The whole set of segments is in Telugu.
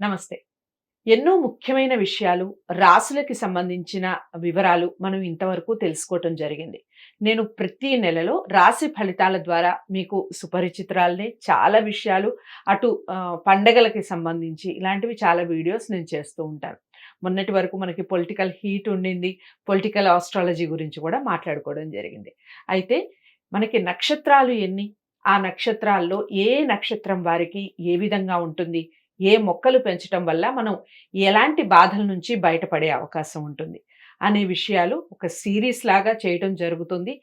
నమస్తే. ఎన్నో ముఖ్యమైన విషయాలు, రాశులకి సంబంధించిన వివరాలు మనం ఇంతవరకు తెలుసుకోవటం జరిగింది. నేను ప్రతి నెలలో రాశి ఫలితాల ద్వారా మీకు సుపరిచితురాలిని. చాలా విషయాలు అటు పండగలకి సంబంధించి ఇలాంటివి చాలా వీడియోస్ నేను చేస్తూ ఉంటాను. మొన్నటి వరకు మనకి పొలిటికల్ హీట్ ఉండింది. పొలిటికల్ ఆస్ట్రాలజీ గురించి కూడా మాట్లాడుకోవడం జరిగింది. అయితే మనకి నక్షత్రాలు ఎన్ని? ఆ నక్షత్రాల్లో ఏ నక్షత్రం వారికి ఏ విధంగా ఉంటుంది? ఏ మొక్కలు పెంచటం వల్ల మనం ఎలాంటి బాధల నుంచి బయటపడే అవకాశం ఉంటుంది అనే విషయాలు ఒక సిరీస్ లాగా చేయటం జరుగుతుంది.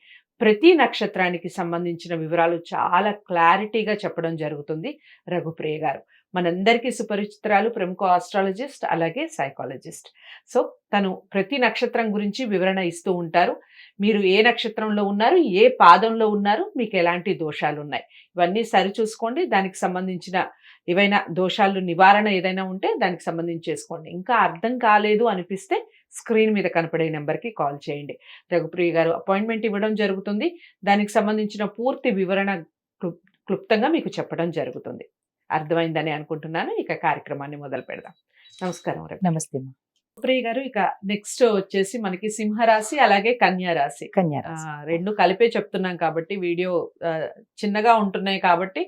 ప్రతి నక్షత్రానికి సంబంధించిన వివరాలు చాలా క్లారిటీగా చెప్పడం జరుగుతుంది రఘుప్రియ గారు. మనందరికీ సుపరిచితురాలు, ప్రముఖ ఆస్ట్రాలజిస్ట్, అలాగే సైకాలజిస్ట్. సో తను ప్రతి నక్షత్రం గురించి వివరణ ఇస్తూ ఉంటారు. మీరు ఏ నక్షత్రంలో ఉన్నారు, ఏ పాదంలో ఉన్నారు, మీకు ఎలాంటి దోషాలు ఉన్నాయి, ఇవన్నీ సరిచూసుకోండి. దానికి సంబంధించిన ఏవైనా దోషాలు నివారణ ఏదైనా ఉంటే దానికి సంబంధించి చేసుకోండి. ఇంకా అర్థం కాలేదు అనిపిస్తే స్క్రీన్ మీద కనపడే నెంబర్కి కాల్ చేయండి. రఘుప్రియ గారు అపాయింట్మెంట్ ఇవ్వడం జరుగుతుంది. దానికి సంబంధించిన పూర్తి వివరణ క్లుప్తంగా మీకు చెప్పడం జరుగుతుంది. అర్థమైందని అనుకుంటున్నాను. ఇక కార్యక్రమాన్ని మొదలు పెడదాం. నమస్కారం. నమస్తే. రఘుప్రియ గారు, ఇక నెక్స్ట్ వచ్చేసి మనకి సింహరాశి అలాగే కన్యా రాశి. రెండు కలిపే చెప్తున్నాం కాబట్టి వీడియో చిన్నగా ఉంటున్నాయి కాబట్టి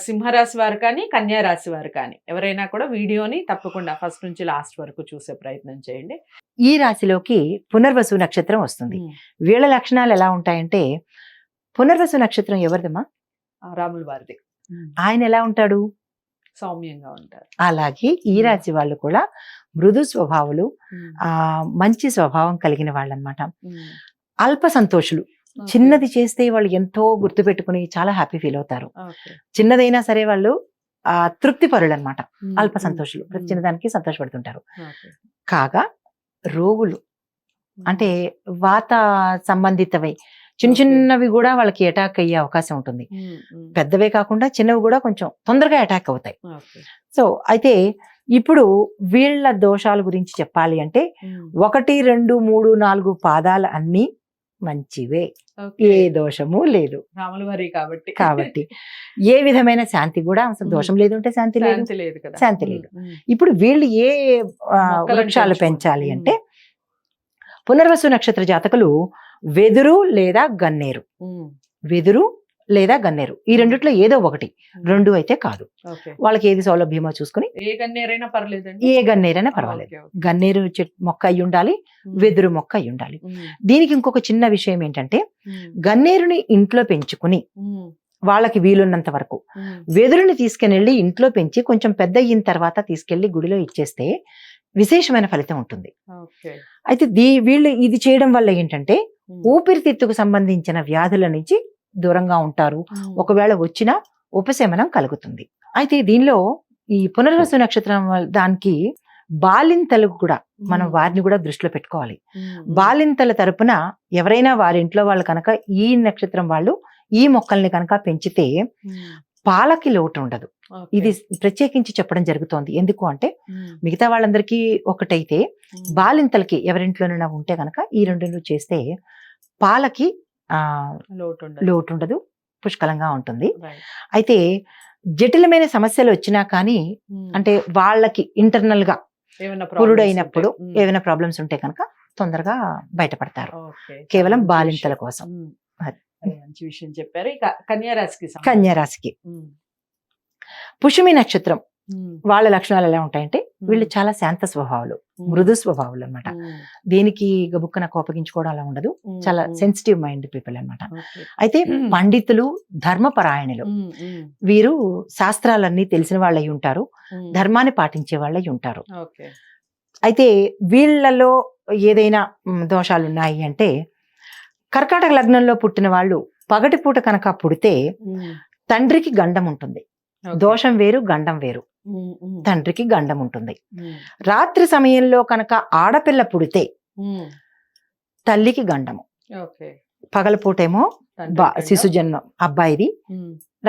సింహరాశి వారు కానీ కన్యా రాశి వారు కానీ ఎవరైనా కూడా వీడియోని తప్పకుండా ఫస్ట్ నుంచి లాస్ట్ వరకు చూసే ప్రయత్నం చేయండి. ఈ రాశిలోకి పునర్వసు నక్షత్రం వస్తుంది. వీళ్ళ లక్షణాలు ఎలా ఉంటాయంటే, పునర్వసు నక్షత్రం ఎవరిదమ్మా? రాముల వారిది. ఆయన ఎలా ఉంటాడు? సౌమ్యంగా ఉంటారు. అలాగే ఈ రాశి వాళ్ళు కూడా మృదు స్వభావులు, మంచి స్వభావం కలిగిన వాళ్ళు అన్నమాట. అల్ప సంతోషులు. చిన్నది చేస్తే వాళ్ళు ఎంతో గుర్తు పెట్టుకుని చాలా హ్యాపీ ఫీల్ అవుతారు. చిన్నదైనా సరే వాళ్ళు తృప్తి పరులు అనమాట. అల్ప సంతోషులు, ప్రతి చిన్నదానికి సంతోషపడుతుంటారు. కాగా రోగులు అంటే వాత సంబంధితమై చిన్న చిన్నవి కూడా వాళ్ళకి అటాక్ అయ్యే అవకాశం ఉంటుంది. పెద్దవే కాకుండా చిన్నవి కూడా కొంచెం తొందరగా అటాక్ అవుతాయి. సో అయితే ఇప్పుడు వీళ్ళ దోషాల గురించి చెప్పాలి అంటే 1, 2, 3, 4 పాదాలు అన్నీ మంచివే, ఏ దోషము లేదు. రాములవారి కాబట్టి ఏ విధమైన శాంతి కూడా అసలు దోషం లేదు అంటే శాంతి లేదు. ఇప్పుడు వీళ్ళు ఏ వృక్షాలు పెంచాలి అంటే, పునర్వసు నక్షత్ర జాతకులు వెదురు లేదా గన్నేరు, వెదురు లేదా గన్నేరు, ఈ రెండిట్లో ఏదో ఒకటి, రెండు అయితే కాదు. వాళ్ళకి ఏది సౌలభ్యమో చూసుకుని ఏ గన్నేరైనా పర్వాలేదు. గన్నేరు మొక్క అయి ఉండాలి, వెదురు మొక్క అయి ఉండాలి. దీనికి ఇంకొక చిన్న విషయం ఏంటంటే, గన్నేరుని ఇంట్లో పెంచుకుని వాళ్ళకి వీలున్నంత వరకు వెదురుని తీసుకెళ్ళి ఇంట్లో పెంచి కొంచెం పెద్ద అయిన తర్వాత తీసుకెళ్లి గుడిలో ఇచ్చేస్తే విశేషమైన ఫలితం ఉంటుంది. అయితే వీళ్ళు ఇది చేయడం వల్ల ఏంటంటే ఊపిరితిత్తుకు సంబంధించిన వ్యాధుల నుంచి దూరంగా ఉంటారు. ఒకవేళ వచ్చినా ఉపశమనం కలుగుతుంది. అయితే దీనిలో ఈ పునర్వసు నక్షత్రం దానికి బాలింతలకు కూడా మనం వారిని కూడా దృష్టిలో పెట్టుకోవాలి. బాలింతల తరపున ఎవరైనా వారి ఇంట్లో వాళ్ళు కనుక ఈ నక్షత్రం వాళ్ళు ఈ మొక్కల్ని కనుక పెంచితే పాలకి లోటు ఉండదు. ఇది ప్రత్యేకించి చెప్పడం జరుగుతోంది. ఎందుకు అంటే, మిగతా వాళ్ళందరికీ ఒకటైతే బాలింతలకి ఎవరింట్లోనైనా ఉంటే కనుక ఈ రెండు చేస్తే పాలకి లోటు ఉండదు, పుష్కలంగా ఉంటుంది. అయితే జటిలమైన సమస్యలు వచ్చినా కానీ, అంటే వాళ్ళకి ఇంటర్నల్ గా పురుడైనప్పుడు ఏమైనా ప్రాబ్లమ్స్ ఉంటే కనుక తొందరగా బయటపడతారు. కేవలం బాలింతల కోసం. మంచి విషయం చెప్పారు. ఇక కన్యా రాశికి పుష్యమి నక్షత్రం వాళ్ళ లక్షణాలు ఎలా ఉంటాయంటే, వీళ్ళు చాలా శాంత స్వభావాలు, మృదు స్వభావాలు అనమాట. దేనికి గబుక్కన కోపగించుకోవడం అలా ఉండదు. చాలా సెన్సిటివ్ మైండ్ పీపుల్ అనమాట. అయితే పండితులు, ధర్మపరాయణులు, వీరు శాస్త్రాలన్నీ తెలిసిన వాళ్ళు అయి ఉంటారు, ధర్మాన్ని పాటించే వాళ్ళు అయి ఉంటారు. అయితే వీళ్ళలో ఏదైనా దోషాలు ఉన్నాయి అంటే, కర్కాటక లగ్నంలో పుట్టిన వాళ్ళు పగటిపూట కనుక పుడితే తండ్రికి గండం ఉంటుంది. దోషం వేరు, గండం వేరు. తండ్రికి గండం ఉంటుంది. రాత్రి సమయంలో కనుక ఆడపిల్ల పుడితే తల్లికి గండము. పగలపూటేమో శిశుజన్మ అబ్బాయిది,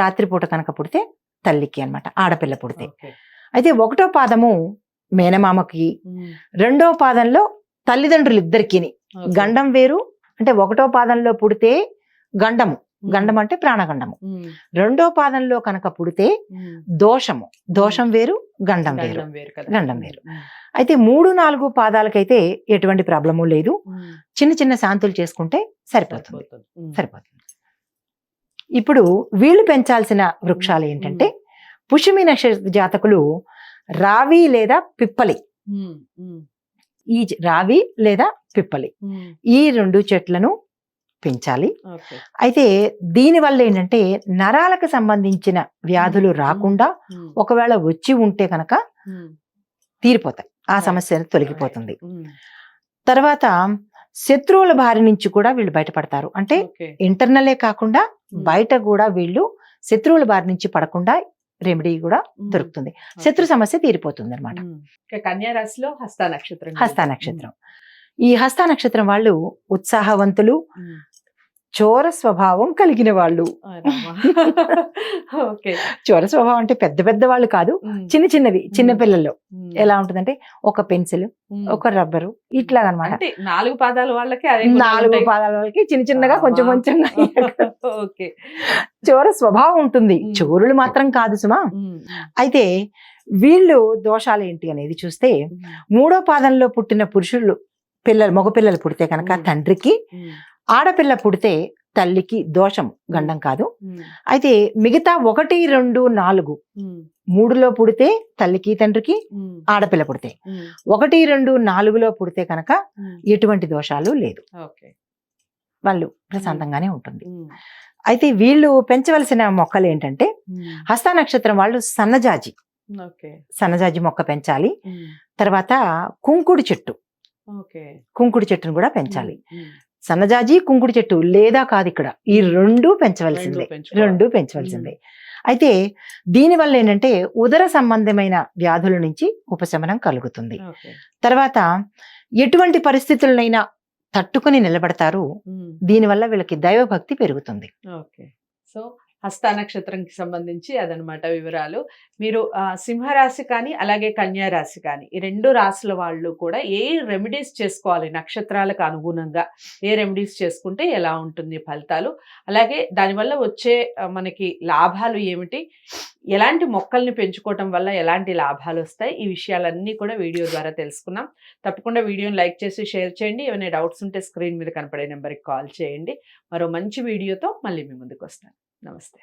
రాత్రిపూట కనుక పుడితే తల్లికి అన్నమాట, ఆడపిల్ల పుడితే. అయితే 1వ పాదము మేనమామకి, 2వ పాదంలో తల్లిదండ్రులు ఇద్దరికి గండం వేరు. అంటే 1వ పాదంలో పుడితే గండము, గండం అంటే ప్రాణగండము. 2వ పాదంలో కనుక పుడితే దోషము, దోషం వేరు, గండం వేరు. గండం వేరు కదా. గండం వేరు. అయితే 3-4 పాదాలకైతే ఎటువంటి ప్రాబ్లము లేదు. చిన్న చిన్న శాంతులు చేసుకుంటే సరిపోతుంది. ఇప్పుడు వీళ్ళు పెంచాల్సిన వృక్షాలు ఏంటంటే పుష్యమి నక్షత్ర జాతకులు రావి లేదా పిప్పలి, ఈ రావి లేదా పిప్పలి ఈ 2 చెట్లను పెంచాలి. అయితే దీనివల్ల ఏంటంటే నరాలకు సంబంధించిన వ్యాధులు రాకుండా ఒకవేళ వచ్చి ఉంటే కనుక తీరిపోతాయి, ఆ సమస్య తొలగిపోతుంది. తర్వాత శత్రువుల బారి నుంచి కూడా వీళ్ళు బయటపడతారు. అంటే ఇంటర్నలే కాకుండా బయట కూడా వీళ్ళు శత్రువుల బారి నుంచి పడకుండా రెమెడీ కూడా దొరుకుతుంది, శత్రు సమస్య తీరిపోతుంది అనమాట. కన్యా రాశిలో హస్త నక్షత్రం. హస్త నక్షత్రం, ఈ హస్త నక్షత్రం వాళ్ళు ఉత్సాహవంతులు, చోర స్వభావం కలిగిన వాళ్ళు. చోర స్వభావం అంటే పెద్ద పెద్ద వాళ్ళు కాదు, చిన్న చిన్నవి, చిన్న పిల్లల్లో ఎలా ఉంటుందంటే ఒక పెన్సిల్, ఒక రబ్బరు ఇట్లా అనమాట. 4 పాదాల వాళ్ళకి 4 పాదాల వాళ్ళకి చిన్న చిన్నగా కొంచెం కొంచెం చోర స్వభావం ఉంటుంది. చోరులు మాత్రం కాదు సుమా. అయితే వీళ్ళు దోషాలు ఏంటి అనేది చూస్తే 3వ పాదంలో పుట్టిన పురుషులు మగపిల్లలు పుడితే కనుక తండ్రికి, ఆడపిల్ల పుడితే తల్లికి దోషం, గండం కాదు. అయితే మిగతా 1, 2, 4 3లో పుడితే తల్లికి తండ్రికి, ఆడపిల్ల పుడితే 1, 2, 4లో పుడితే కనుక ఎటువంటి దోషాలు లేదు, వాళ్ళు ప్రశాంతంగానే ఉంటుంది. అయితే వీళ్ళు పెంచవలసిన మొక్కలు ఏంటంటే హస్త నక్షత్రం వాళ్ళు సన్నజాజి మొక్క పెంచాలి. తర్వాత కుంకుడు చెట్టును కూడా పెంచాలి. సన్నజాజి, కుంకుడు చెట్టు లేదా కాదు, ఇక్కడ ఈ 2 పెంచవలసిందే. అయితే దీనివల్ల ఏంటంటే ఉదర సంబంధమైన వ్యాధుల నుంచి ఉపశమనం కలుగుతుంది. తర్వాత ఎటువంటి పరిస్థితులనైనా తట్టుకుని నిలబడతారు. దీనివల్ల వీళ్ళకి దైవభక్తి పెరుగుతుంది. సో హస్త నక్షత్రంకి సంబంధించి అదనమాట వివరాలు. మీరు సింహరాశి కానీ అలాగే కన్యా రాశి కానీ ఈ 2 రాశుల వాళ్ళు కూడా ఏ రెమెడీస్ చేసుకోవాలి, నక్షత్రాలకు అనుగుణంగా ఏ రెమెడీస్ చేసుకుంటే ఎలా ఉంటుంది ఫలితాలు, అలాగే దానివల్ల వచ్చే మనకి లాభాలు ఏమిటి, ఎలాంటి మొక్కల్ని పెంచుకోవటం వల్ల ఎలాంటి లాభాలు వస్తాయి, ఈ విషయాలన్నీ కూడా వీడియో ద్వారా తెలుసుకున్నాం. తప్పకుండా వీడియోని లైక్ చేసి షేర్ చేయండి. ఏమైనా డౌట్స్ ఉంటే స్క్రీన్ మీద కనపడే నెంబర్కి కాల్ చేయండి. మరో మంచి వీడియోతో మళ్ళీ మీ ముందుకు వస్తాను. నమస్తే.